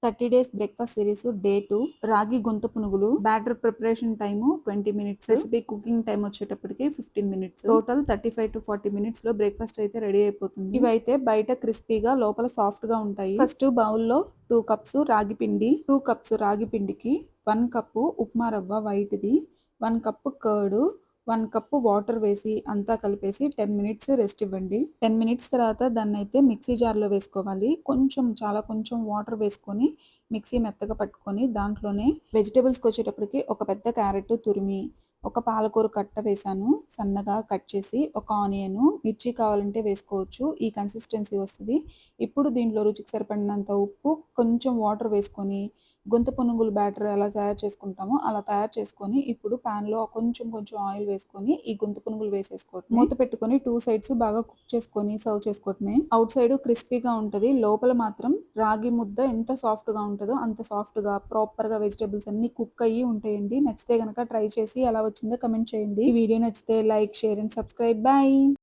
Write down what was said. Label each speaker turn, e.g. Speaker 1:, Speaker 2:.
Speaker 1: 30 days breakfast series day 2 రాగి గొంతు పునుగులు batter preparation time 20 minutes recipe cooking time వచ్చేటప్పటికి 15 మినిట్స్ టోటల్ 35 to 40 మినిట్స్ లో బ్రేక్ఫాస్ట్ అయితే రెడీ అయిపోతుంది. ఇవైతే బయట క్రిస్పీగా లోపల సాఫ్ట్ గా ఉంటాయి. ఫస్ట్ బౌల్లో 2 కప్స్ రాగి పిండి, 2 కప్స్ రాగి పిండికి 1 కప్పు ఉప్మా రవ్వ white the, 1 cup curd, 1 cup water వేసి అంతా కలిపేసి 10 మినిట్స్ రెస్ట్ ఇవ్వండి. 10 మినిట్స్ తర్వాత దాన్ని అయితే మిక్సీ జార్లో వేసుకోవాలి. చాలా కొంచెం వాటర్ వేసుకొని మిక్సీ మెత్తగా పట్టుకొని దాంట్లోనే వెజిటేబుల్స్కి వచ్చేటప్పటికి ఒక పెద్ద క్యారెట్ తురిమి, ఒక పాలకూర కట్ట వేసాను సన్నగా కట్ చేసి, ఒక ఆనియన్, మిర్చి కావాలంటే వేసుకోవచ్చు. ఈ కన్సిస్టెన్సీ వస్తుంది. ఇప్పుడు దీంట్లో రుచికి సరిపడినంత ఉప్పు, కొంచెం వాటర్ వేసుకొని గొంతు పునుగులు బ్యాటర్ ఎలా తయారు చేసుకుంటామో అలా తయారు చేసుకొని ఇప్పుడు ప్యాన్లో కొంచెం ఆయిల్ వేసుకొని ఈ గొంతు పునుగులు వేసేసుకోవటం, మూత పెట్టుకొని 2 సైడ్స్ బాగా కుక్ చేసుకొని సర్వ్ చేసుకోవటమే. అవుట్ సైడ్ క్రిస్పీగా ఉంటుంది, లోపల మాత్రం రాగి ముద్ద ఎంత సాఫ్ట్ గా ఉంటుందో అంత సాఫ్ట్ గా ప్రాపర్ గా వెజిటేబుల్స్ అన్ని కుక్ అయ్యి ఉంటాయండి. నచ్చితే గనక ట్రై చేసి ఎలా వచ్చిందో కమెంట్ చేయండి. ఈ వీడియో నచ్చితే like, share and subscribe. Bye.